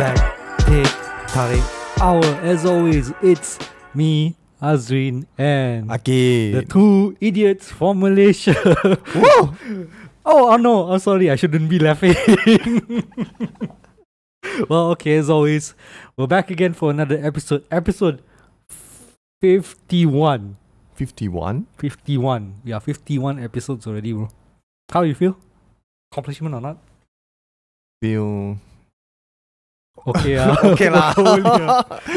back. Teh Tarik Hour. As always, it's me, Azreen and Ah Kit. the two idiots from Malaysia. Whoa! Oh no, I'm sorry, I shouldn't be laughing. Well, okay, as always, we're back again for another episode. Episode 51. 51? 51. Yeah, 51 episodes already, bro. How you feel? Accomplishment or not? Feel Okay, okay lah.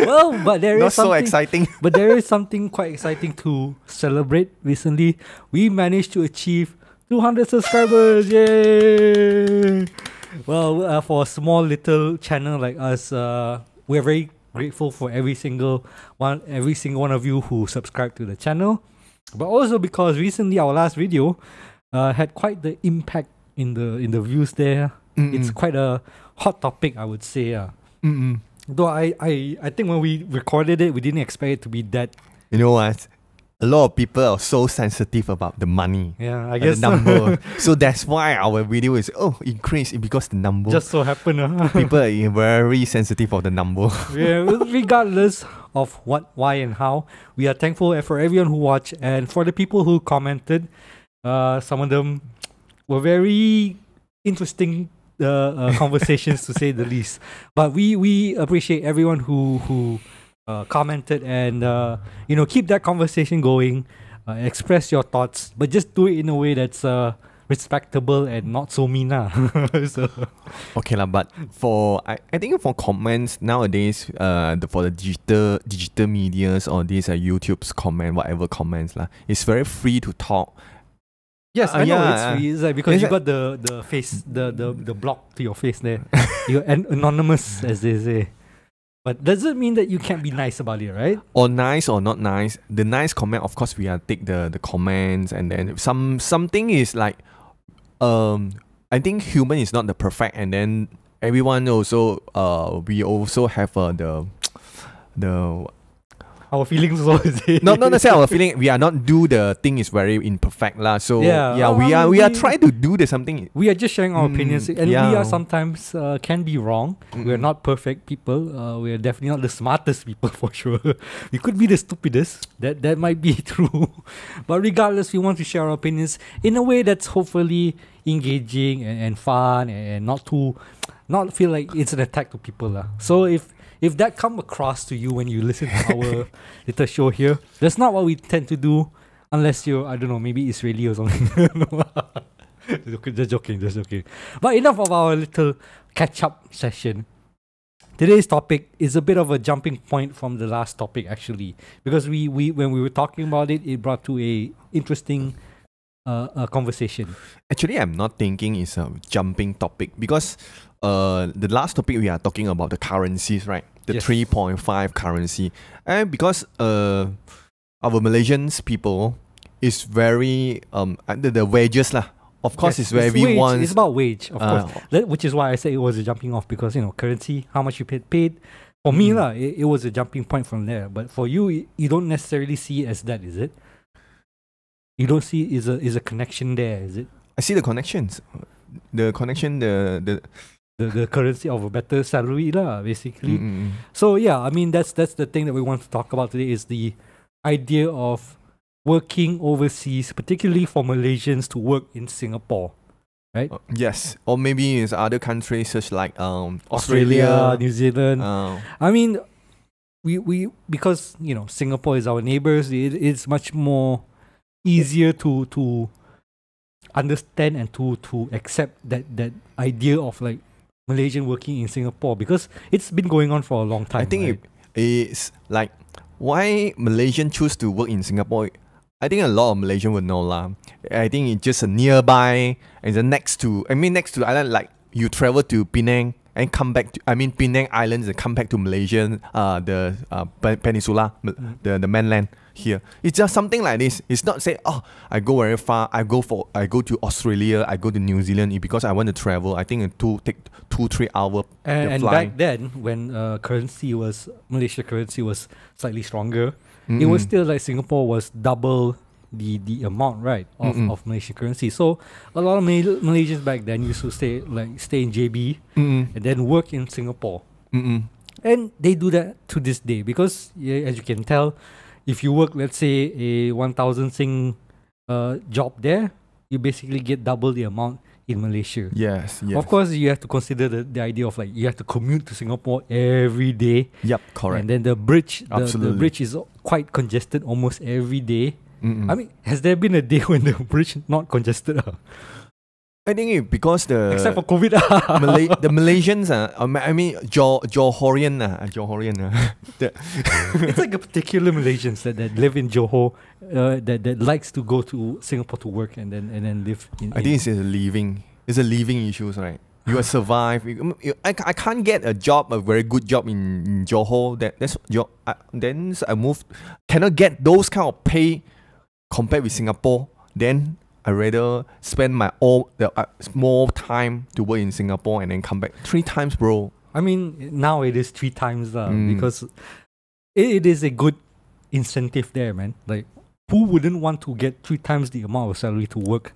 Well, but there Not is so something. exciting. But there is something quite exciting to celebrate. Recently, we managed to achieve 200 subscribers. Yay! Well, for a small little channel like us, we're very grateful for every single one of you who subscribed to the channel. But also because recently our last video had quite the impact in the views there. It's quite a hot topic, I would say. Though I think when we recorded it, we didn't expect it to be that. You know what? A lot of people are so sensitive about the money. Yeah, I and guess the number. So that's why our video is increased because the number. just so happened. People are very sensitive of the number. Yeah, regardless of what, why, and how, we are thankful for everyone who watched and for the people who commented. Some of them were very interesting conversations, to say the least. But we appreciate everyone who commented and keep that conversation going. Express your thoughts, but just do it in a way that's respectable and not so mean. So. Okay lah, but I think for comments nowadays, for the digital medias or these YouTube's comment, whatever comments lah, it's very free to talk. Yes, I know yeah, it's free. It's like because you got the face, the block to your face there. You're anonymous, as they say. But does it mean that you can't be nice about it, right? Or nice or not nice. The nice comment, of course, we are take the comments, and then something is like, I think human is not the perfect, and then everyone also we also have the Our feelings also, is it? not say our feeling. We are not do the thing is very imperfect lah. So we are trying to do the something. We are just sharing our opinions, and we yeah. are sometimes can be wrong. We are not perfect people. We are definitely not the smartest people for sure. We could be the stupidest. That might be true. But regardless, we want to share our opinions in a way that's hopefully engaging and fun and not feel like it's an attack to people lah. So if that come across to you when you listen to our little show here, that's not what we tend to do, unless you're, I don't know, maybe Israeli or something. Just joking. But enough of our little catch-up session. Today's topic is a bit of a jumping point from the last topic, actually, because we when we were talking about it, it brought to a interesting conversation. Actually, I'm not thinking it's a jumping topic because the last topic we are talking about the currencies, right? The Yes. 3.5 currency. And because our Malaysians people is very the wages lah. Of course, Yes, it's where everyone. It's about wage, of course. Which is why I say it was a jumping off, because currency, how much you paid. For me lah, it was a jumping point from there. But for you, you don't necessarily see it as that, is it? You don't see is a connection there, is it? I see the connections. The connection, The currency of a better salary lah, basically. So yeah, I mean that's the thing that we want to talk about today, is the idea of working overseas, particularly for Malaysians to work in Singapore, right? Yes, or maybe in other countries such like Australia, New Zealand. Uh, I mean, we because Singapore is our neighbors. It's much more easier to understand and to accept that idea of like Malaysian working in Singapore, because it's been going on for a long time. I think right? it's like why Malaysian choose to work in Singapore. I think a lot of Malaysian would know lah. I think it's just a nearby, and then next to island, like you travel to Penang and come back to, Penang Islands and come back to Malaysia, the peninsula, the mainland here. It's just something like this. It's not say, I go very far. I go to Australia. I go to New Zealand because I want to travel. I think take 2-3 hours. And back then, when Malaysia currency was slightly stronger, it was still like Singapore was double the amount, right, of Malaysian currency. So a lot of Malaysians back then used to stay in JB and then work in Singapore. Mm-mm. And they do that to this day because, as you can tell, if you work, let's say, a 1,000 Sing job there, you basically get double the amount in Malaysia. Yes, yes. Of course, you have to consider the idea of like you have to commute to Singapore every day. Yep, correct. And then the bridge, the Absolutely. bridge is quite congested almost every day. Mm-mm. I mean, has there been a day when the bridge not congested? I think because Except for COVID. the Malaysians, I mean, Johorian. It's like a particular Malaysians that live in Johor, that likes to go to Singapore to work and then live in. I think it's a living. It's a living issues, right? You will survive. I can't get a job, a very good job in Johor. Then I moved. Cannot get those kind of pay compared with Singapore. Then I rather spend my more time to work in Singapore and then come back 3 times, bro. I mean, now it is 3 times because it is a good incentive there, man. Like, who wouldn't want to get 3 times the amount of salary to work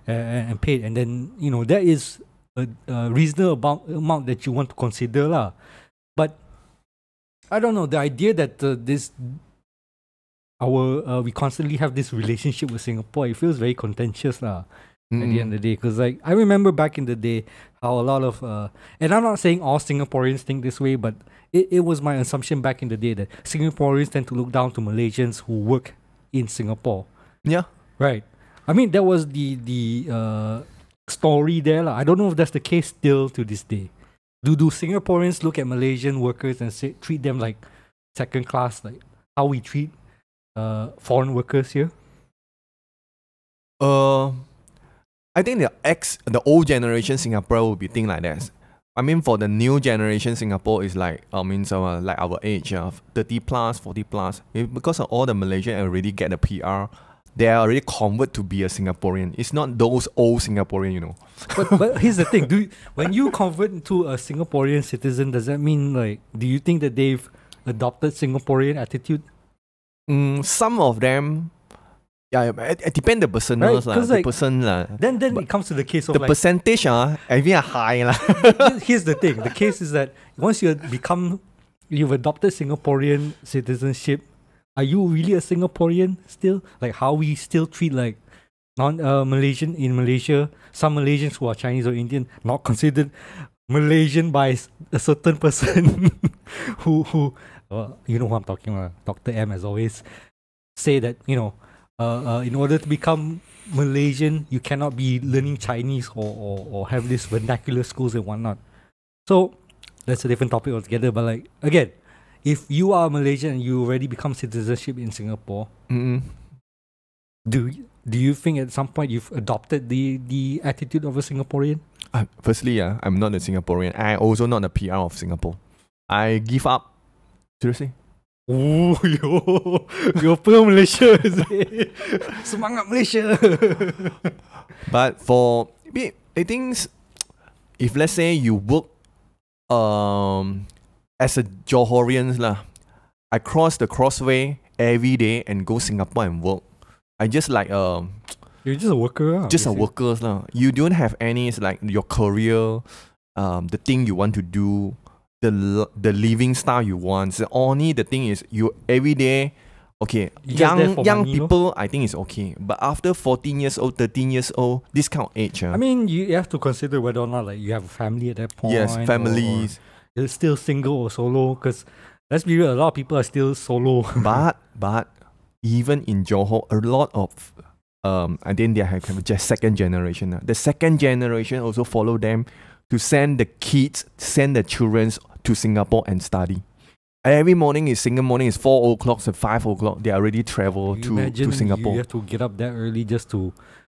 and paid? And then, that is a reasonable amount that you want to consider lah. But I don't know, the idea that we constantly have this relationship with Singapore, it feels very contentious lah. At the end of the day, because like I remember back in the day how a lot of and I'm not saying all Singaporeans think this way, but it was my assumption back in the day that Singaporeans tend to look down to Malaysians who work in Singapore. Yeah, right. I mean, that was the story there lah. I don't know if that's the case still to this day. Do Singaporeans look at Malaysian workers and treat them like second class, like how we treat foreign workers here? I think the old generation Singapore will be think like that. I mean, for the new generation Singapore is like like our age, 30 plus, 40 plus. Because of all the Malaysians already get a PR, they are already convert to be a Singaporean. It's not those old Singaporean, But here's the thing: when you convert into a Singaporean citizen, does that mean do you think that they've adopted Singaporean attitude? Some of them. Yeah, it depends the person, right? The person. Then it comes to the case of the percentage, I mean, high. Here's the thing. The case is that once you've adopted Singaporean citizenship, are you really a Singaporean still? Like how we still treat like non-Malaysian in Malaysia, some Malaysians who are Chinese or Indian not considered Malaysian by a certain person who you know who I'm talking about. Dr. M as always say that, in order to become Malaysian, you cannot be learning Chinese or have these vernacular schools and whatnot. So that's a different topic altogether. But again, if you are Malaysian and you already become citizenship in Singapore, do you think at some point you've adopted the attitude of a Singaporean? Firstly, I'm not a Singaporean. I also not a PR of Singapore. I give up. Seriously. Oh, you're pro Malaysia. Semangat Malaysia. But I think if let's say you work as a Johorians lah, I cross the crossway every day and go Singapore and work. I just you're just a worker. Just a workers lah. You don't have any your career, the thing you want to do. The living style you want. So only the thing is you every day. Okay, young people, I think it's okay. But after 14 years old, 13 years old, this kind of age. I mean, you have to consider whether or not you have a family at that point. Yes, families. Or you're still single or solo. Because let's be real, a lot of people are still solo. but even in Johor, a lot of I think they have just second generation. The second generation also follow them to send the children to Singapore and study. Every morning single morning is 4 o'clock to 5 o'clock. They already travel to Singapore. You have to get up that early just to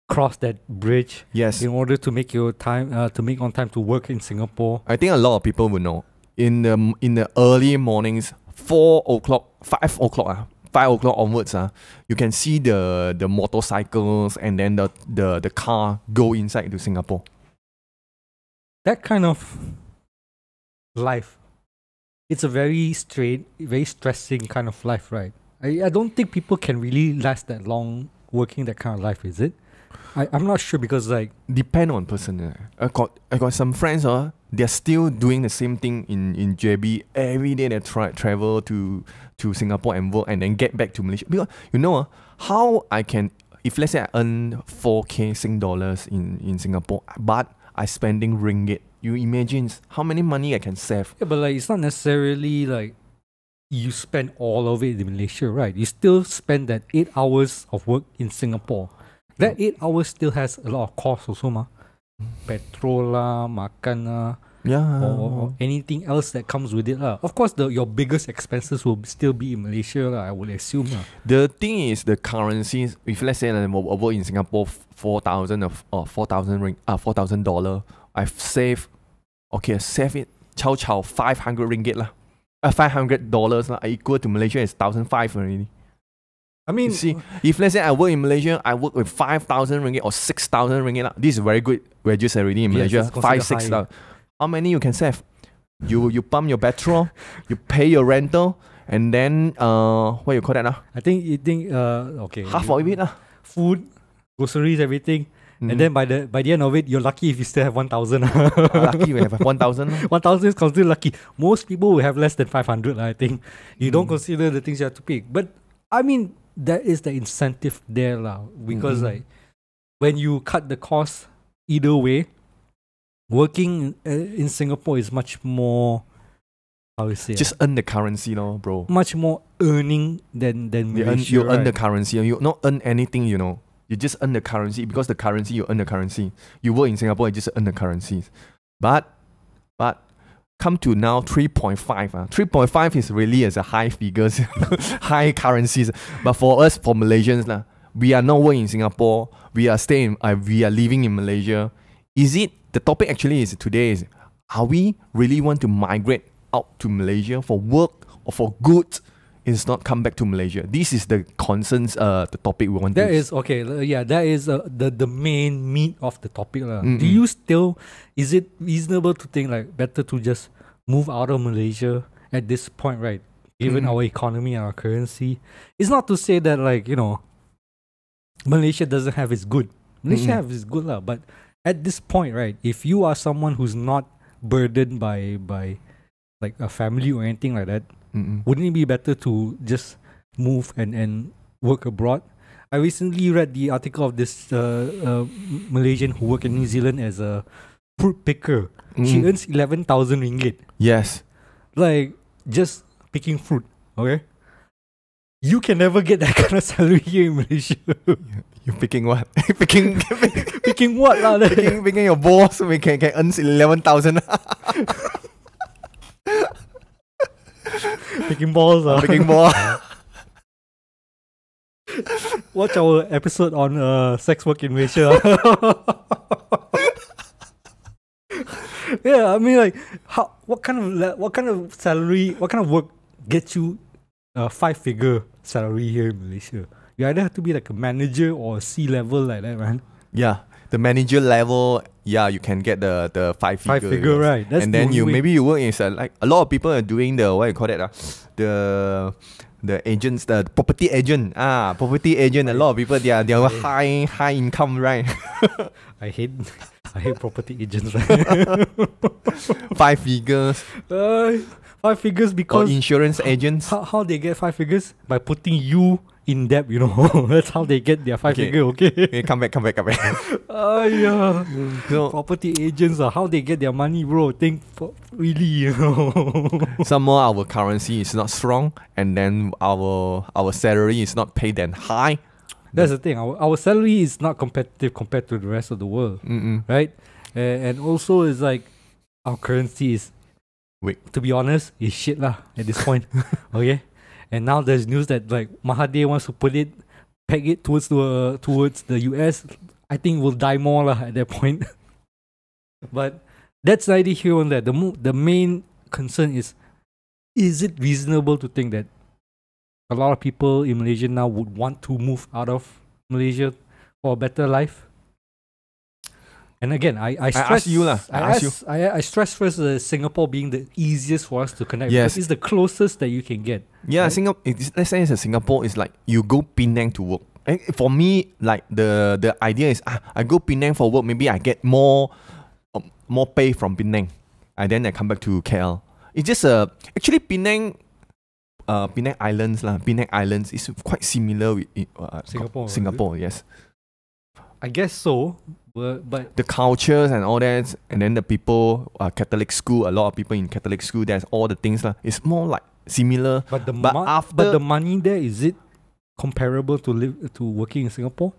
cross that bridge. Yes. In order to make your time to make on time to work in Singapore. I think a lot of people will know. In the early mornings, 4 o'clock, 5 o'clock, 5 o'clock onwards, you can see the motorcycles and then the car go inside to Singapore. That kind of life, it's a very straight, very stressing kind of life, right? I don't think people can really last that long working that kind of life, is it? I'm not sure because like Depend on person. I got some friends. They're still doing the same thing in JB. Every day they travel to Singapore and work and then get back to Malaysia. Because how I can, if let's say I earn 4K Sing dollars in Singapore, but I spending ringgit. You imagine how many money I can save. yeah, but like it's not necessarily like you spend all of it in Malaysia, right? You still spend that 8 hours of work in Singapore. That 8 hours still has a lot of cost also, ma. Petrol lah, makan lah, or anything else that comes with it lah. Of course, your biggest expenses will still be in Malaysia lah, I would assume lah. The thing is the currencies. If let's say I work in Singapore, $4,000, I've saved. Okay, save it. Chow 500 ringgit lah. $500 lah. Equal to Malaysia is 1,500 already. I mean, you see, if let's say I work in Malaysia, I work with 5,000 ringgit or 6,000 ringgit. This is very good wages already in Malaysia. 5,000-6,000. How many you can save? You pump your petrol, you pay your rental, and then what you call that now? I think okay. Half of it lah. Food, groceries, everything. And then by the end of it, you're lucky if you still have 1,000. Lucky you have 1,000. 1,000 is considered lucky. Most people will have less than 500. I think you don't consider the things you have to pay. But I mean, that is the incentive there lah. Because like when you cut the cost, either way, working in Singapore is much more. How you say? Just earn the currency, bro. Much more earning than Malaysia. You earn the currency. You not earn anything, You just earn the currency because the currency you earn the currency. You work in Singapore, you just earn the currencies. But come to now 3.5. 3.5 is really as a high figures, high currencies. But for us, for Malaysians, we are not working in Singapore. We are living in Malaysia. Is it the topic actually is today is are we really want to migrate out to Malaysia for work or for goods? Is not come back to Malaysia. This is the concerns, the topic we want that to... Is, okay, that is the main meat of the topic. Do you still... Is it reasonable to think like better to just move out of Malaysia at this point, right? Given our economy and our currency. It's not to say that like, Malaysia doesn't have its good. Malaysia have its good lah. But at this point, right, if you are someone who's not burdened by like a family or anything like that, wouldn't it be better to just move and work abroad? I recently read the article of this Malaysian who work in New Zealand as a fruit picker. She earns 11,000 ringgit. Yes. Like, just picking fruit, okay? You can never get that kind of salary here in Malaysia. You picking what? picking what lah? Picking your balls so we can earn 11,000. Picking balls. Picking ball. Watch our episode on sex work in Malaysia. Yeah, I mean, like, what kind of salary, what kind of work gets you a 5-figure salary here in Malaysia? You either have to be like a manager or a C-level like that, man. Yeah, the manager level. Yeah, you can get the 5-figure. 5-figure, right? That's and then maybe you work in like a lot of people are doing the what you call that the agents, the property agent. Property agent. A lot of people they are high income, right? I hate property agents. 5 figures. 5 figures because or insurance agents. How they get 5 figures? By putting you in debt, That's how they get their 5 figure, okay? Come back. Yeah. So, property agents are how they get their money, bro. Think really, Some more our currency is not strong, and then our salary is not paid that high. That's the thing. Our salary is not competitive compared to the rest of the world, right? And also, it's like our currency is, to be honest, is shit lah at this point. Okay, and now there's news that like Mahathir wants to peg it towards the US. I think we'll die more lah at that point. But that's neither here nor there. The main concern is it reasonable to think that a lot of people in Malaysia now would want to move out of Malaysia for a better life? And again, I stress you lah. I stress first Singapore being the easiest for us to connect. Yes, because it's the closest that you can get. Yeah, right? Let's say it's Singapore is like you go Penang to work. And for me, like the idea is I go Penang for work, maybe I get more pay from Penang, and then I come back to KL. It's just actually Penang Islands lah. Penang Islands is quite similar with Singapore, yes. I guess so, but the cultures and all that, and then the people, Catholic school, a lot of people in Catholic school, there's all the things lah. It's more like similar. But the money there, is it comparable to working in Singapore?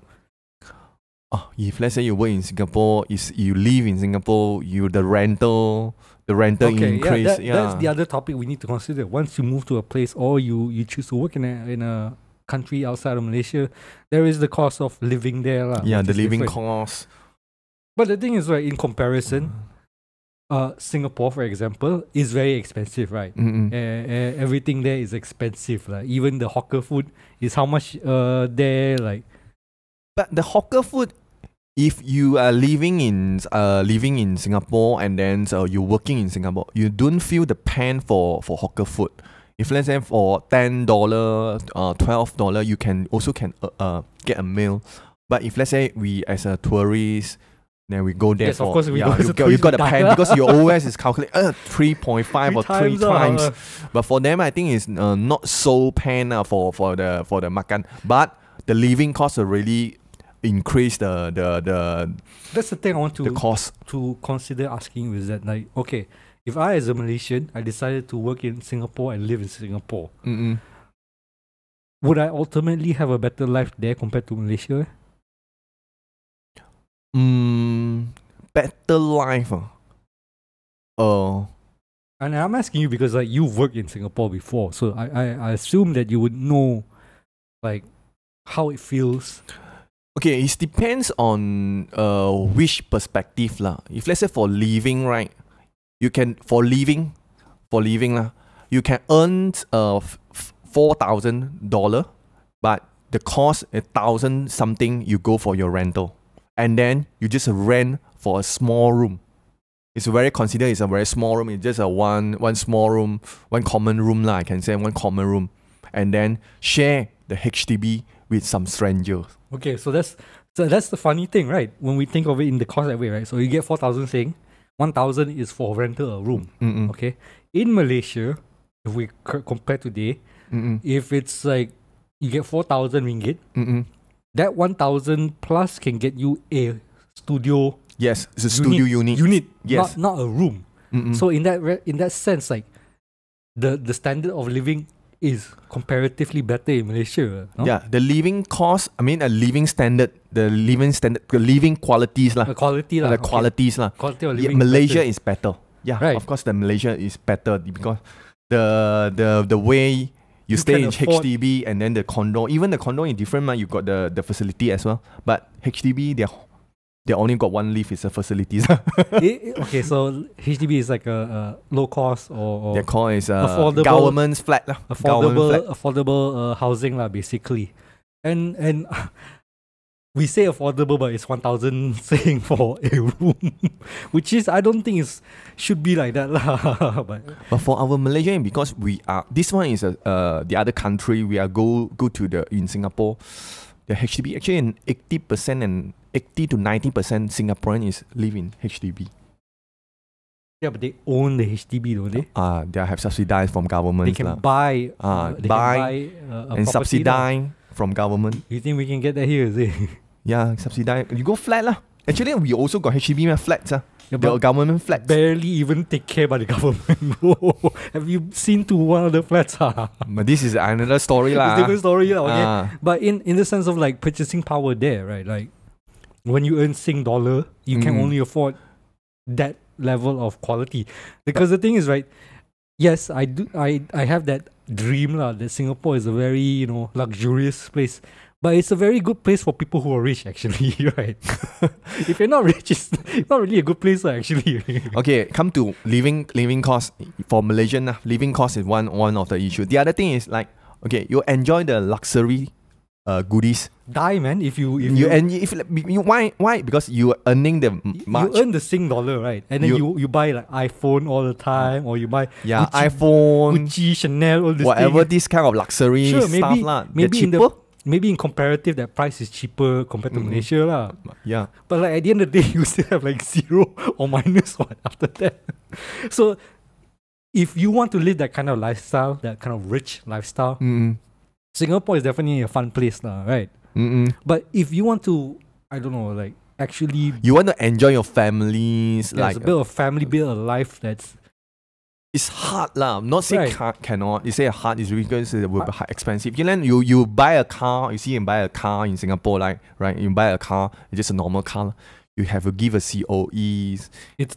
If let's say you work in Singapore, you live in Singapore, the rental increase. That's the other topic we need to consider. Once you move to a place or you choose to work in a country outside of Malaysia, there is the cost of living there. Yeah, the living cost. But the thing is, right, in comparison, Singapore, for example, is very expensive, right? Everything there is expensive. Like even the hawker food is how much there, like. But the hawker food, if you are living in Singapore and then you're working in Singapore, you don't feel the pain for hawker food. If let's say for $10, $12, you can get a meal. But if let's say we as a tourist, then we go there of course we go you got the pen because your OS is calculated 3.5 or 3 times. But for them, I think it's not so pain for the makan. But the living costs are really increase the That's the thing I want the cost to consider asking you is that, like, okay, if I as a Malaysian, I decided to work in Singapore and live in Singapore, would I ultimately have a better life there compared to Malaysia? Better life. And I'm asking you because like you've worked in Singapore before, so I assume that you would know like how it feels. Okay, it depends on which perspective lah. If let's say for living, right, you can you can earn $4,000, but the cost 1,000 something. You go for your rental, and then you just rent for a small room. It's a very small room. It's just a one small room, one common room lah. I can say one common room, and then share the HDB with some strangers. Okay, so that's the funny thing, right? When we think of it in the cost that way, right? So you get 4,000 saying 1,000 is for rental a room. Okay, in Malaysia, if we compare today, if it's like you get 4,000 ringgit, that 1,000 plus can get you a studio. Yes, it's a studio unit. Yes, not a room. So in that sense, like the standard of living is comparatively better in Malaysia. No? Yeah, the living cost, I mean, the living qualities lah. The quality lah. The qualities lah. Quality of living. Malaysia is better. Yeah, right. Of course, the Malaysia is better because the way you stay in HDB and then the condo, even the condo is different. You got the facility as well, but HDB they only got one lift. It's a facilities. Okay, so HDB is like a low cost or they call it affordable government's flat lah. Affordable housing lah, basically. And we say affordable, but it's 1,000 saying for a room, which is I don't think should be like that lah. But for our Malaysian, because we are this one is the other country we are go to in Singapore, the HDB actually in 80% and 80 to 90% Singaporean live in HDB. Yeah, but they own the HDB, don't they? They have subsidized from government. They can buy and subsidize from government. You think we can get that here, is it? Yeah, subsidize. You go flat lah. Actually, we also got HDB flats. Yeah, the government flats. Barely even take care by the government. Have you seen to one of the flats? But this is another story lah. It's a different story lah. Okay? But in the sense of like purchasing power there, right? Like when you earn Sing dollar, you can only afford that level of quality. Because the thing is, right? Yes, I have that dream lah that Singapore is a very luxurious place. But it's a very good place for people who are rich, actually, right? If you're not rich, it's not really a good place, actually. Okay, come to living cost. For Malaysian, living cost is one of the issues. The other thing is like, okay, you enjoy the luxury goodies. Die, man, if why? Because you are earning the much. You earn the Sing dollar, right? And then you buy like iPhone all the time, or you buy Gucci, iPhone, Gucci, Chanel, all this whatever thing. This kind of luxury stuff lah. Maybe maybe in comparative, that price is cheaper compared to Malaysia lah. Yeah. But like at the end of the day, you still have like zero or minus one after that. So if you want to live that kind of lifestyle, that kind of rich lifestyle, Singapore is definitely a fun place now, right? But if you want to, I don't know, like actually, you want to enjoy your families, like build a family, build a life that's. It's hard lah. Not say Right. cannot. You say hard is because it will be expensive. You buy a car. You see, you buy a car in Singapore, like right. You buy a car, it's just a normal car. You have to give a COEs.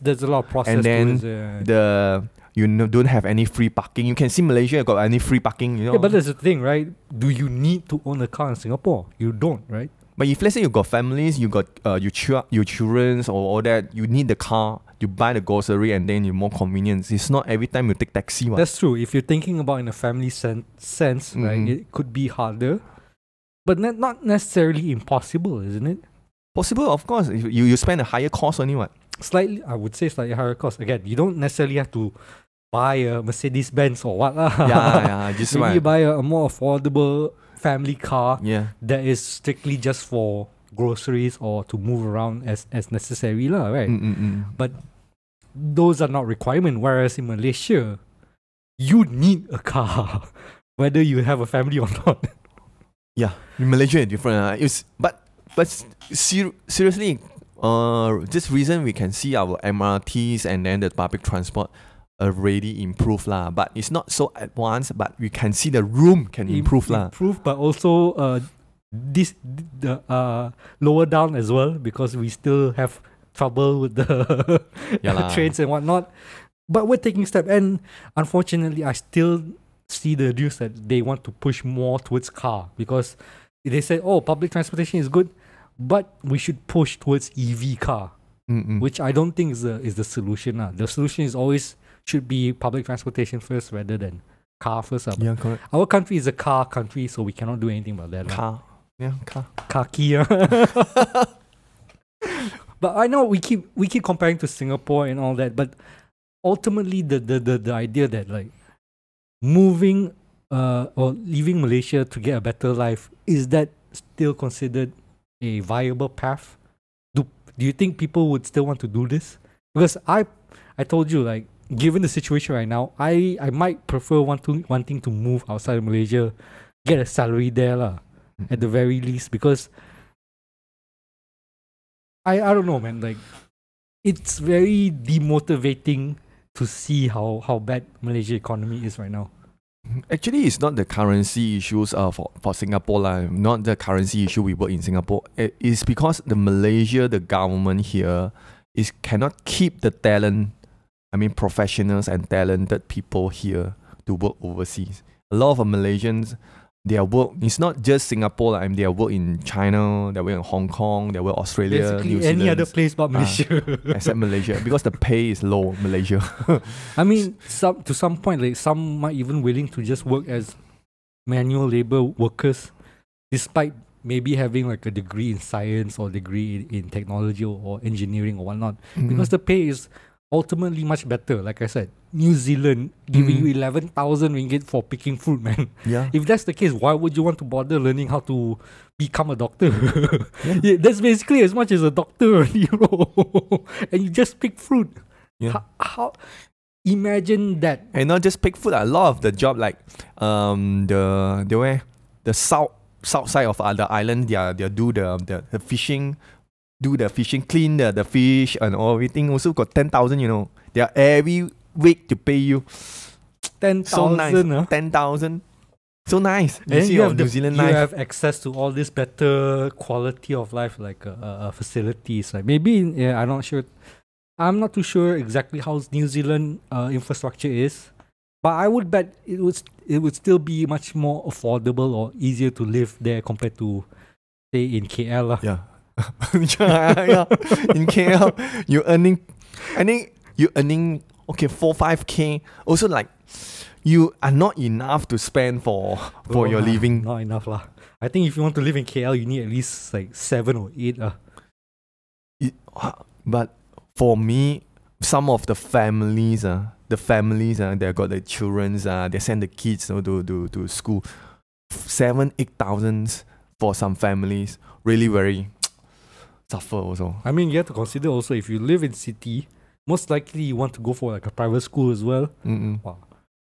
There's a lot of process And then to it. don't have any free parking. You can see Malaysia got any free parking. You know. Yeah, but that's the thing, right? Do you need to own a car in Singapore? You don't, right? But if let's say you got families, you got your children or all that, you need the car. You buy the grocery and then you're more convenience. It's not every time you take taxi. That's true. If you're thinking about in a family sense, right, it could be harder, but not necessarily impossible, isn't it? Possible, of course. If you spend a higher cost on what? Slightly, I would say slightly higher cost. Again, you don't necessarily have to buy a Mercedes Benz or what lah. Yeah, just Maybe right. you buy a more affordable family car Yeah. that is strictly just for groceries or to move around as necessary lah, right? But those are not requirement. Whereas in Malaysia, you need a car, whether you have a family or not. Yeah, in Malaysia it's different. But seriously, this reason we can see our MRTs and then the public transport already improve lah. But it's not so advanced. But we can see the room can improve lah. Improve, but also lower down as well, because we still have trouble with the trains and whatnot. But we're taking steps, and unfortunately, I still see the news that they want to push more towards car, because they say, oh, public transportation is good, but we should push towards EV car, which I don't think is the solution. The solution is always should be public transportation first rather than car first. Yeah, correct. Our country is a car country, so we cannot do anything about that. Car. Yeah, car. Khaki. But I know we keep comparing to Singapore and all that, but ultimately the idea that like moving or leaving Malaysia to get a better life, is that still considered a viable path? Do you think people would still want to do this? Because I told you, like, given the situation right now, I might prefer wanting to move outside of Malaysia, get a salary there lah, at the very least, because I don't know, man, like it's very demotivating to see how bad Malaysia economy is right now. Actually, it's not the currency issues for Singapore lah. Not the currency issue we work in Singapore. It's because the government here cannot keep the talent. I mean, professionals and talented people here to work overseas. A lot of Malaysians, their work, it's not just Singapore. I mean, they work in China, they work in Hong Kong, they work in Australia, Basically New Zealand. any other place but Malaysia. Except Malaysia, because the pay is low, Malaysia. I mean, to some point, like some might even willing to just work as manual labor workers, despite maybe having like a degree in science or degree in technology or engineering or whatnot, because the pay is ultimately much better. Like I said, New Zealand giving you 11,000 ringgit for picking fruit, man. Yeah. If that's the case, why would you want to bother learning how to become a doctor? Yeah, that's basically as much as a doctor, and you just pick fruit. Yeah. How imagine that. And not just pick food. A lot of the job, like the south side of the island, they do the fishing. Do the fishing, clean the fish and everything. Also got 10,000, you know. They are every week to pay you 10,000. So nice. 10,000. So nice. And see you have New Zealand you life. have access to all this better quality of life, like facilities. Like maybe I'm not sure. I'm not too sure exactly how New Zealand infrastructure is, but I would bet it would still be much more affordable or easier to live there compared to, say, in KL. Yeah. Yeah. In KL, you're earning, I think you're earning 4-5K. Also, like, you are not enough to spend for your living. Not enough lah. I think if you want to live in KL, you need at least like 7 or 8 . But for me, some of the families, they got the children, they send the kids to school. 7,000-8,000 for some families. Really very suffer also. I mean, you have to consider also if you live in city, most likely you want to go for like a private school as well. Wow,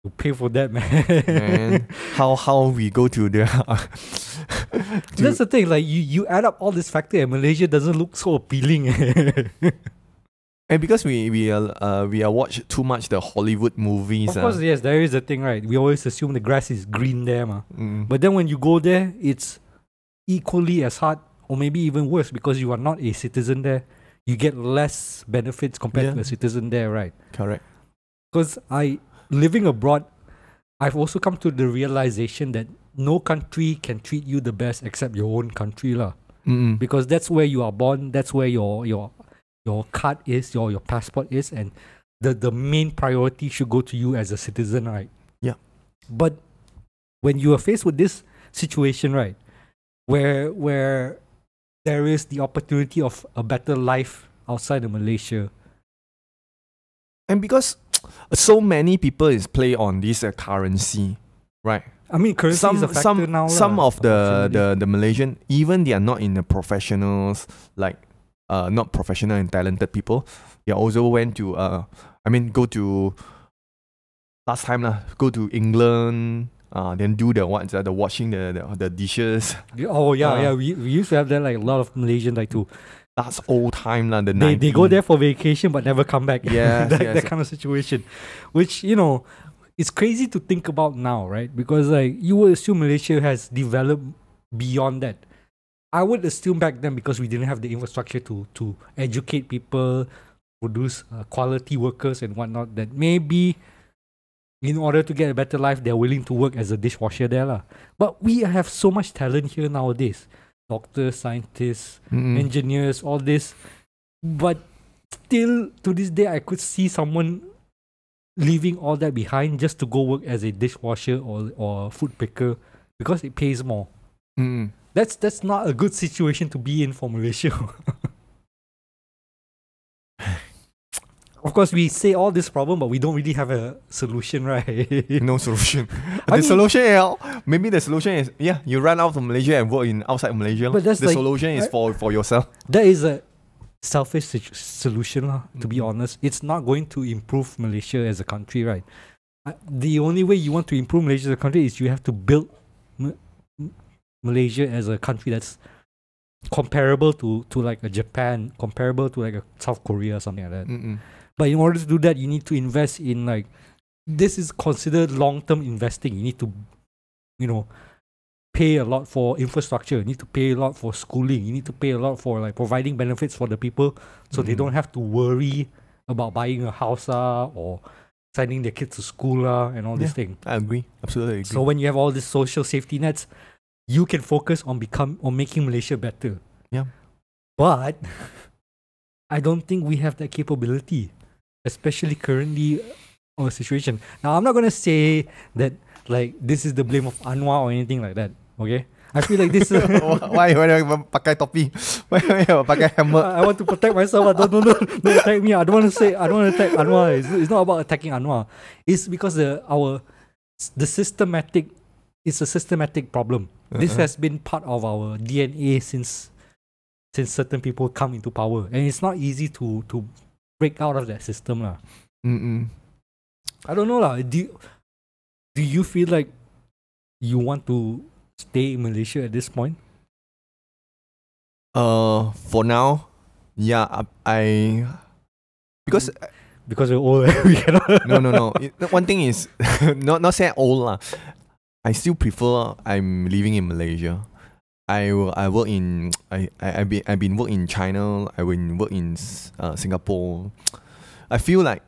you pay for that, man. And how we go to the That's the thing. Like you add up all this factor, and Malaysia doesn't look so appealing. and because we are watch too much the Hollywood movies. Of course, yes, there is a thing, right? We always assume the grass is green there, ma. But then when you go there, it's equally as hard, or maybe even worse, because you are not a citizen there. You get less benefits compared to a citizen there, right? Correct. Because living abroad, I've also come to the realization that no country can treat you the best except your own country, lah. Because that's where you are born, that's where your card is, your passport is, and the main priority should go to you as a citizen, right? Yeah. But when you are faced with this situation, right, where there is the opportunity of a better life outside of Malaysia. And because so many people is play on this currency, right? I mean, currency is a factor now. Some of the Malaysian, even they are not in the professionals, like not professional and talented people, they also went to go to last time go to England. Then do the washing the dishes. Oh yeah, we used to have that, like a lot of Malaysians like to. That's old time lah. They go there for vacation but never come back. Yeah, that kind of situation, which it's crazy to think about now, right? Because like you would assume Malaysia has developed beyond that. I would assume back then, because we didn't have the infrastructure to educate people, produce quality workers and whatnot, that maybe in order to get a better life, they're willing to work as a dishwasher there, lah. But we have so much talent here nowadays. Doctors, scientists, engineers, all this. But still, to this day, I could see someone leaving all that behind just to go work as a dishwasher or food picker because it pays more. That's not a good situation to be in for Malaysia. Of course, we say all this problem, but we don't really have a solution, right? No solution. Maybe the solution is you run out of Malaysia and work in outside Malaysia. But that's the solution is for yourself. That is a selfish solution, to be honest. It's not going to improve Malaysia as a country, right? The only way you want to improve Malaysia as a country is you have to build Malaysia as a country that's comparable to like a Japan, comparable to like a South Korea, something like that. But in order to do that, you need to invest in this is considered long-term investing. You need to, pay a lot for infrastructure. You need to pay a lot for schooling. You need to pay a lot for like providing benefits for the people, so they don't have to worry about buying a house or sending their kids to school and all these things. I agree. Absolutely agree. So when you have all these social safety nets, you can focus on making Malaysia better. Yeah. But I don't think we have that capability, especially currently our situation. Now, I'm not going to say that like this is the blame of Anwar or anything like that, okay? I feel like this is... Why pakai topi? Why pakai hammer? I want to protect myself. Don't attack me. I don't want to attack Anwar. It's not about attacking Anwar. It's because it's a systematic problem. This has been part of our DNA since certain people come into power, and it's not easy to break out of that system, lah. I don't know, lah. Do you feel like you want to stay in Malaysia at this point? For now, yeah, because we're old. We cannot. No. One thing is not say old lah. I still prefer I'm living in Malaysia. I've been work in China. I been work in Singapore. I feel like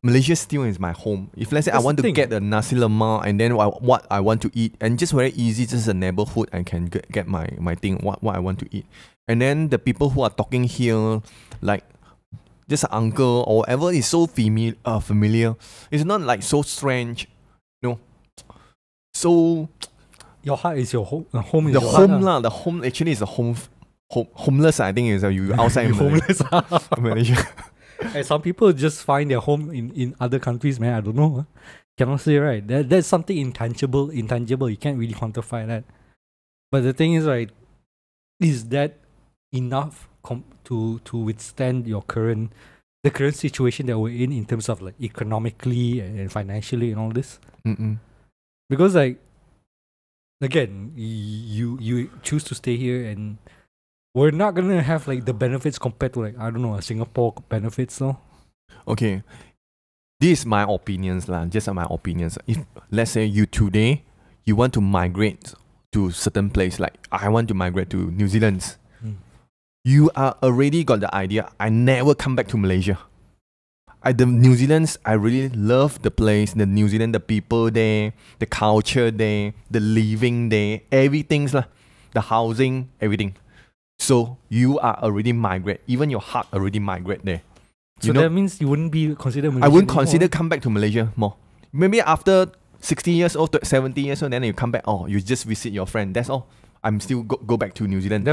Malaysia still is my home. If let's say I want to get a nasi lemak and then what I want to eat, and just very easy, just a neighborhood, I can get my thing, what I want to eat. And then the people who are talking here, like just an uncle or whatever, is so familiar. It's not like so strange, So your heart is your home. Home is the your home heart, lah. The home actually is a home. Homeless, I think, is you outside homeless. Malaysia. And some people just find their home in other countries, man. I don't know. Cannot say, right? That's something intangible. You can't really quantify that. But the thing is, right, is that enough to withstand the current situation that we're in terms of like economically and financially and all this? Because like, again, you choose to stay here, and we're not gonna have like the benefits compared to like, I don't know, Singapore benefits, no? Okay, this is my opinions lah. Just my opinions. If let's say you today you want to migrate to certain place, like I want to migrate to New Zealand, you are already got the idea. I never come back to Malaysia. The New Zealand's, I really love the place, the New Zealand, the people there, the culture there, the living there, everything's lah, the housing, everything. So you are already migrate. Even your heart already migrate there. So that means you wouldn't be considered Malaysian I wouldn't anymore? consider come back to Malaysia more. Maybe after 60 years old, 70 years old, then you come back. Oh, you just visit your friend. That's all. I'm still go back to New Zealand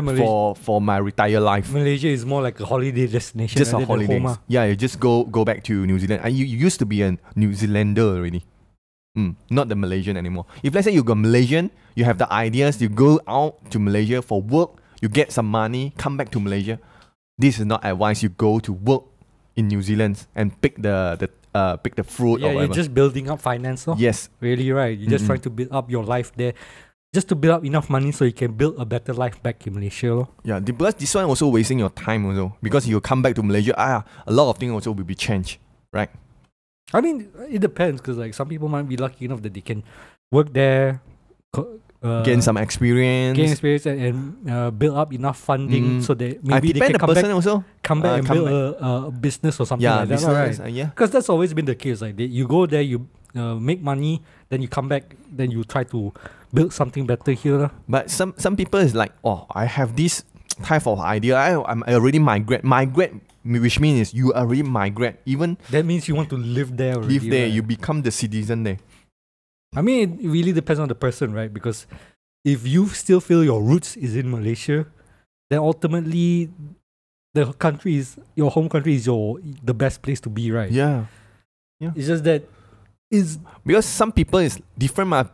for my retired life. Malaysia is more like a holiday destination. Just a holiday. Yeah, you just go back to New Zealand. And you used to be a New Zealander already. Not the Malaysian anymore. If let's say you go Malaysian, you have the ideas, you go out to Malaysia for work, you get some money, come back to Malaysia. This is not advice. You go to work in New Zealand and pick the fruit or whatever. You're just building up finance, no? Yes. Really, right. You're just trying to build up your life there. Just to build up enough money so you can build a better life back in Malaysia. Lo. Yeah, because this one also wasting your time also. Because you come back to Malaysia, a lot of things also will be changed, right? I mean, it depends, because like some people might be lucky enough that they can work there, gain some experience, and build up enough funding so that maybe they can come back and build a business or something like that. Right? Because that's always been the case. Like you go there, you make money, then you come back, then you try to build something better here. But some people is like, oh, I have this type of idea. I'm already migrate, which means you already migrate. Even that means you want to live there already. Live there, right? You become the citizen there. I mean, it really depends on the person, right? Because if you still feel your roots is in Malaysia, then ultimately your home country is the best place to be, right? Yeah. It's just that because some people is different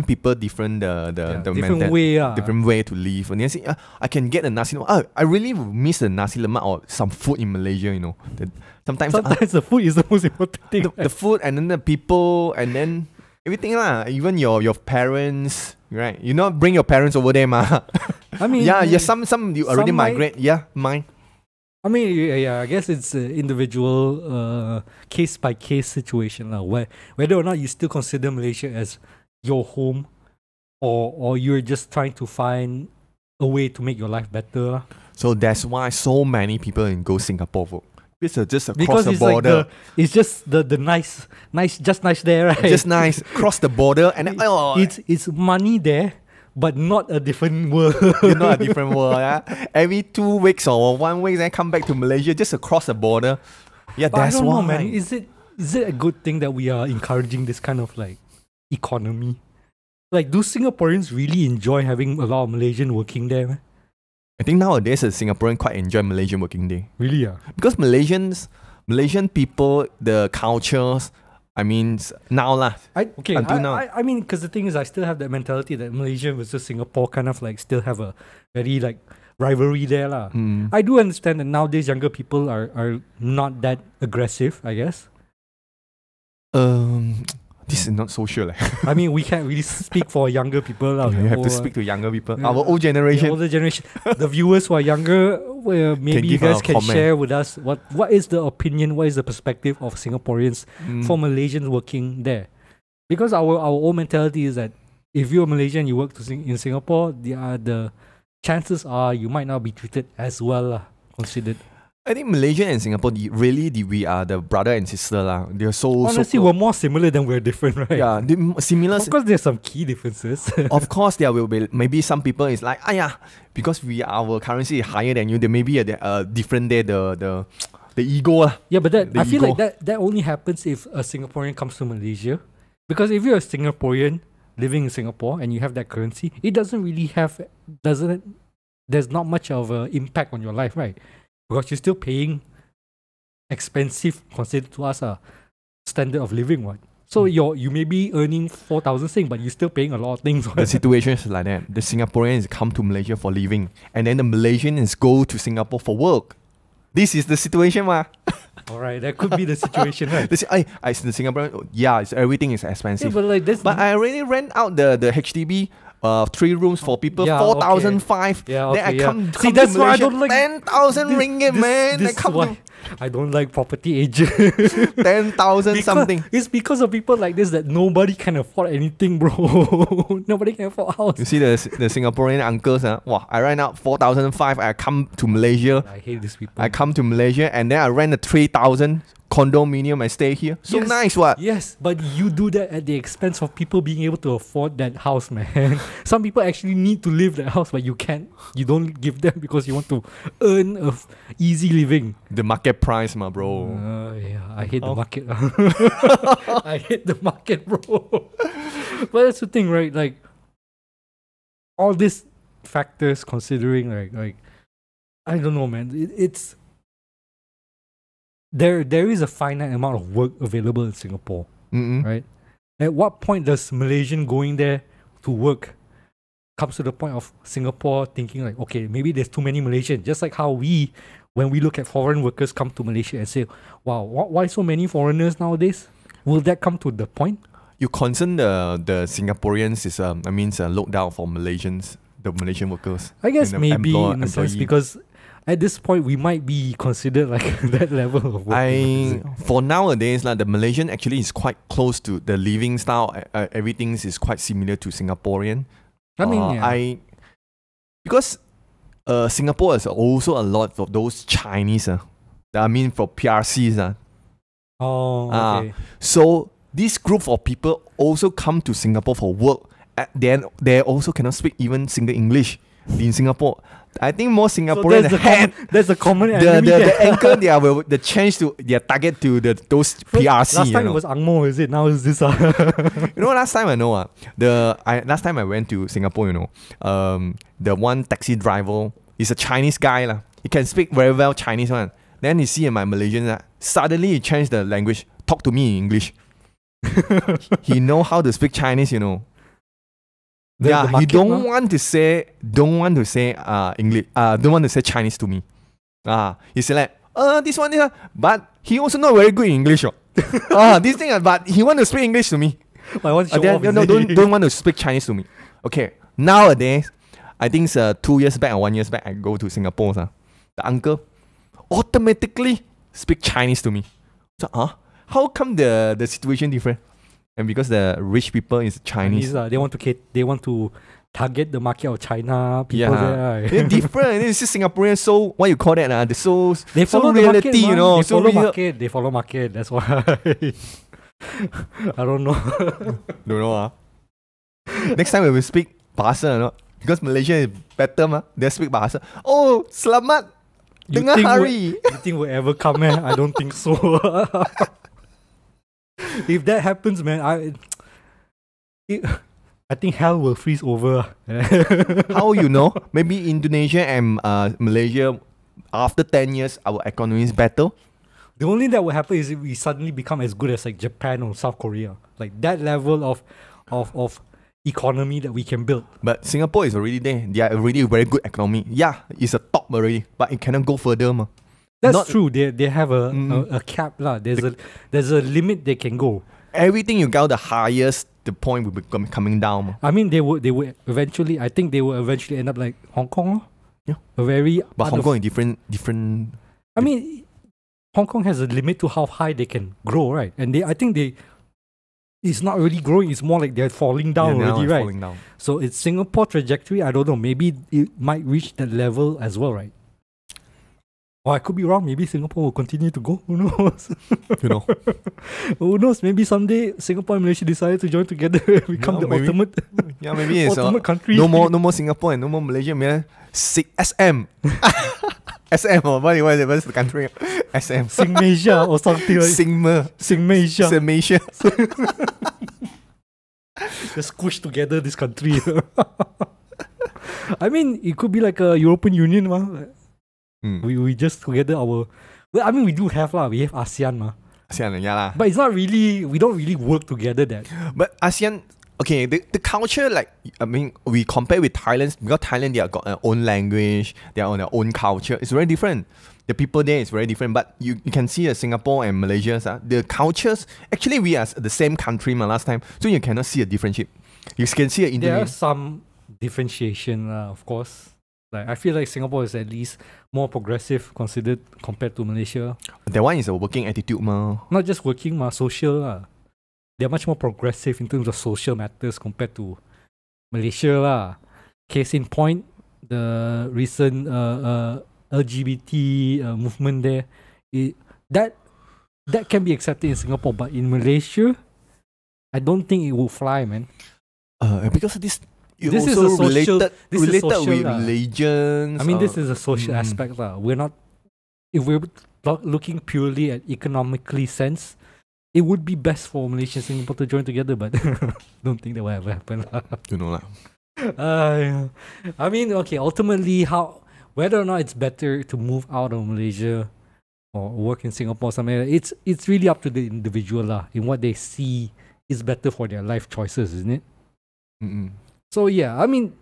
people different different way to live. And they say, I can get a nasi lemak. I really miss the nasi lemak or some food in Malaysia. You know, sometimes the food is the most important thing. The food, and then the people, and then everything lah. Even your parents, right? You not bring your parents over there, ma. I mean, some you already migrate. Yeah, mine. I mean, I guess it's an individual, case by case situation, whether or not you still consider Malaysia as your home, or you're just trying to find a way to make your life better. So that's why so many people go Singapore. It's just across the border. It's just the nice, just nice there, right? Just nice, cross the border, and it's money there. But not a different world. Not a different world. Yeah? Every 2 weeks or 1 week, then come back to Malaysia just across the border. Yeah, but that's why. Man. Is it a good thing that we are encouraging this kind of like economy? Like, do Singaporeans really enjoy having a lot of Malaysian working there? Man? I think nowadays a Singaporean quite enjoy Malaysian working there. Really? Yeah. Because Malaysian people, the cultures. I mean, now lah. I mean, because the thing is, I still have that mentality that Malaysia versus Singapore kind of like still have a very like rivalry there lah. I do understand that nowadays younger people are not that aggressive, I guess. This is not social. I mean, we can't really speak for younger people. You have to speak to younger people. Our old generation. The older generation. The viewers who are younger, maybe you guys can share with us what is the opinion, what is the perspective of Singaporeans for Malaysians working there. Because our old mentality is that if you're Malaysian, you work in Singapore, the chances are you might not be treated as well considered. I think Malaysia and Singapore, we are the brother and sister lah. They're honestly, we're more similar than we're different, right? Yeah, similar. Of course, there's some key differences. Of course, there will be maybe some people is like, because our currency is higher than you, there may be a different there the ego lah. Yeah, but I feel like that only happens if a Singaporean comes to Malaysia, because if you're a Singaporean living in Singapore and you have that currency, it doesn't really there's not much of an impact on your life, right? Because you're still paying expensive, considered to us, standard of living, what? So you may be earning 4,000 Sing, but you're still paying a lot of things. The situation is like that. The Singaporeans come to Malaysia for living, and then the Malaysians go to Singapore for work. This is the situation, ma. Alright, that could be the situation, right? The Singaporean, everything is expensive. Yeah, but But I already rent out the HDB 3 rooms for people, 4,500. Yeah, then I come See, to that's why I Malaysia, don't like 10,000 ringgit, man. This is why I don't like property agent. 10,000 something. It's because of people like this that nobody can afford anything, bro. Nobody can afford a house. You see the Singaporean uncles, wow, I rent out 4,500. I come to Malaysia. I hate these people. I come to Malaysia and then I rent a 3,000 condominium. I stay here. So Yes. nice, what? Yes, but you do that at the expense of people being able to afford that house, man. Some people actually need to live that house, but you can't. You don't give them because you want to earn easy living. The market price, my bro. Yeah, I hate the market. I hate the market, bro. But that's the thing, right? Like all these factors considering, like I don't know, man. It's there is a finite amount of work available in Singapore, right? At what point does Malaysian going there to work comes to the point of Singapore thinking like, okay, maybe there's too many Malaysians. Just like how when we look at foreign workers come to Malaysia and say, wow, why so many foreigners nowadays? Will that come to the point? You concern the Singaporeans is look down for Malaysians, the Malaysian workers. I guess and the maybe in a sense employee. because at this point we might be considered like that level of work. For nowadays, the Malaysian actually is quite close to the living style. Everything is quite similar to Singaporean. I mean, because Singapore has also a lot of those Chinese. For PRCs. okay. So this group of people also come to Singapore for work. Then they also cannot speak even single English in Singapore. I think more Singaporeans that's a common enemy. The anchor the change to their target to those PRC. Last time it was Ang Mo, is it? Now is this? Last time I know last time I went to Singapore, the one taxi driver is a Chinese guy lah. He can speak very well Chinese one. Then he see my Malaysian suddenly he changed the language, talk to me in English. He know how to speak Chinese, he don't want to say English. Don't want to say Chinese to me. He said like, this one, but he also not very good in English. This thing, but he want to speak English to me. Don't want to speak Chinese to me. Okay, nowadays, I think 2 years back or 1 year back, I go to Singapore. The uncle automatically speak Chinese to me. So, how come the situation different? And because the rich people is Chinese. They want to target the market of China people there. They're different. This is Singaporean, so what you call that? They follow reality, the market, They They follow market. That's why. I don't know. Don't know. Next time we will speak Bahasa, because Malaysia is better, they speak Bahasa. Oh, selamat tengah hari. You think will ever come, man? I don't think so. If that happens, man, I think hell will freeze over. How you know? Maybe Indonesia and Malaysia, after 10 years, our economy is better. The only thing that will happen is if we suddenly become as good as like Japan or South Korea. Like that level of economy that we can build. But Singapore is already there. They are already a very good economy. Yeah, it's a top already, but it cannot go further. That's true. They have a cap lah. There's a limit they can go. Everything you go the highest, the point will be coming down. I mean, they would eventually. I think they will eventually end up like Hong Kong. Yeah, But Hong Kong is different. I mean, Hong Kong has a limit to how high they can grow, right? And I think it's not really growing. It's more like they're falling down already, right? Falling down. So it's Singapore trajectory. I don't know. Maybe it might reach that level as well, right? Or I could be wrong. Maybe Singapore will continue to go. Who knows? Who knows? Maybe someday Singapore and Malaysia decided to join together and become the ultimate. Yeah, maybe it's ultimate country. No more Singapore and no more Malaysia, man. SM. SM or what's the country? SM. Singmalaysia or something like Singmalaysia. Singmalaysia. Just squish together this country. I mean, it could be like a European Union, ma. We just together we do have lah. We have ASEAN, ma. ASEAN, yeah lah. But it's not really, we don't really work together that. But ASEAN, okay, the culture, like, I mean, we compare with Thailand, because Thailand, they have got their own language, they are on their own culture. It's very different. The people there is very different. But you can see Singapore and Malaysia, the cultures, actually we are the same country last time, so you cannot see a differentiate. You can see an There are some differentiation, of course. Like, I feel like Singapore is at least more progressive considered compared to Malaysia. That one is a working attitude, ma. Not just working, social. They're much more progressive in terms of social matters compared to Malaysia. Case in point, the recent LGBT movement there. That can be accepted in Singapore, but in Malaysia, I don't think it will fly, man. Because this is also a social, related social, with religions. I mean, this is a social aspect. We're not, if we're looking purely at economically sense, it would be best for Malaysia and Singapore to join together, but don't think that will ever happen. You know lah. I mean, okay, ultimately, whether or not it's better to move out of Malaysia or work in Singapore or something, it's really up to the individual in what they see is better for their life choices, isn't it? So yeah, I mean,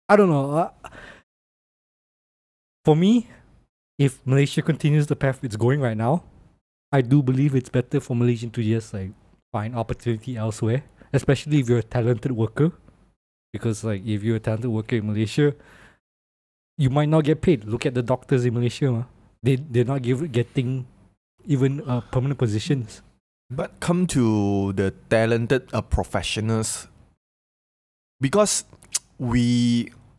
I don't know. For me, if Malaysia continues the path it's going right now, I do believe it's better for Malaysians to just like find opportunity elsewhere, especially if you're a talented worker. Because like if you're a talented worker in Malaysia, you might not get paid. Look at the doctors in Malaysia. They're not getting even permanent positions. But come to the talented professionals, because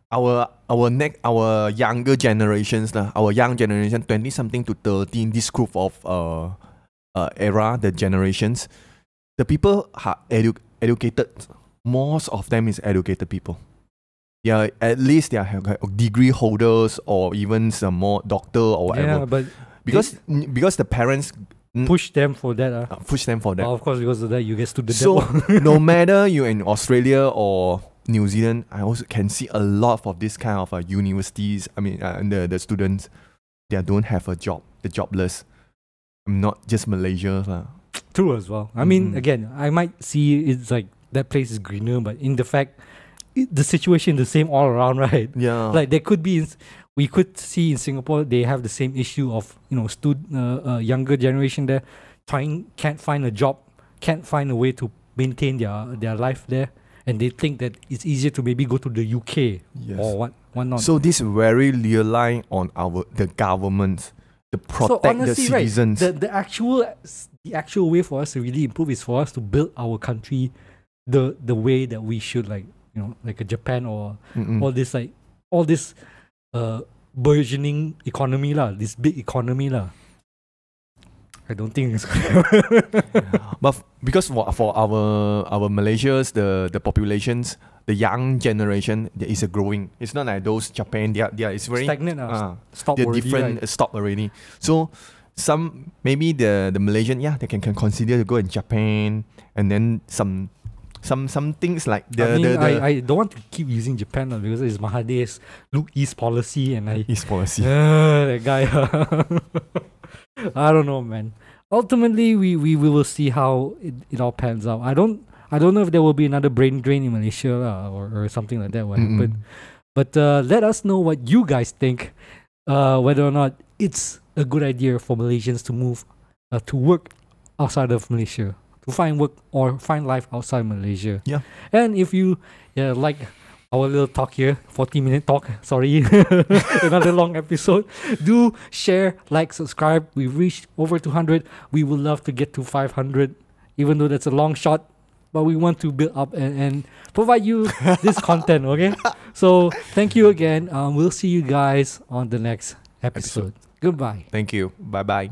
our younger generations, our young generation, 20 something to 30, this group of era, the generations, the people are educated. Most of them is educated people. Yeah, at least they are degree holders or even some more doctor or whatever. Yeah, but because the parents push them for that. Push them for that. Well, of course, because of that, you get student So debt. no matter you're in Australia or New Zealand, I also can see a lot of this kind of universities. I mean, the students, they don't have a job. They're jobless. Not just Malaysia. True as well. I mean, again, I might see it's like that place is greener, but in the fact, the situation is the same all around, right? Yeah. Like there could be, we could see in Singapore they have the same issue of younger generation there can't find a job, can't find a way to maintain their life there, and they think that it's easier to maybe go to the UK or what not. So this very rely on the government to protect honestly, the citizens. Right, the actual way for us to really improve is for us to build our country the way that we should, like like a Japan or all this burgeoning economy this big economy I don't think it's But because for our Malaysia's the populations, the young generation is growing. It's not like those Japan. They are it's very stagnant. Stop they're already, different. right? Stop already. So some maybe the Malaysian they can consider to go in Japan, and then some things like I don't want to keep using Japan because it's Mahathir's look east policy and East policy. That guy. I don't know, man. Ultimately, we will see how it all pans out. I don't know if there will be another brain drain in Malaysia or something like that will happen. But let us know what you guys think, whether or not it's a good idea for Malaysians to move to work outside of Malaysia, to find work or find life outside Malaysia. Yeah. And if you like our little talk here, 40-minute talk, sorry, another long episode, do share, like, subscribe. We've reached over 200. We would love to get to 500, even though that's a long shot, but we want to build up and provide you this content, okay? So thank you again. We'll see you guys on the next episode. Goodbye. Thank you. Bye bye.